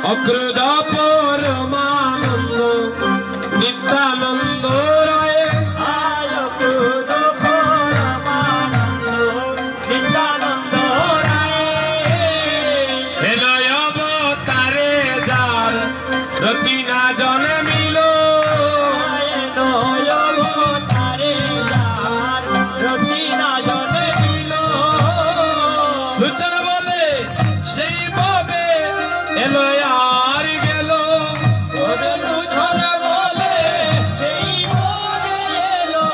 অগ্রদ পরমানন্দ নিত্যানন্দ রায় অগ্রদ পরমানন্দ নিত্যানন্দ রায় হেনয় অবতারে যার রতি না জন্মিল অবতারে যার রতি না জন্মিল লোচন বলে সেই ভাবে এলো আর গেল লোচন বলে সেই ভাবে এলো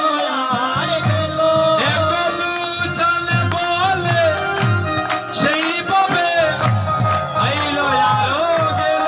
আর গেল লোচন বলে সেই ভাবে আইলো আরো গেল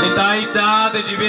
নিতাই চাঁদ জীবে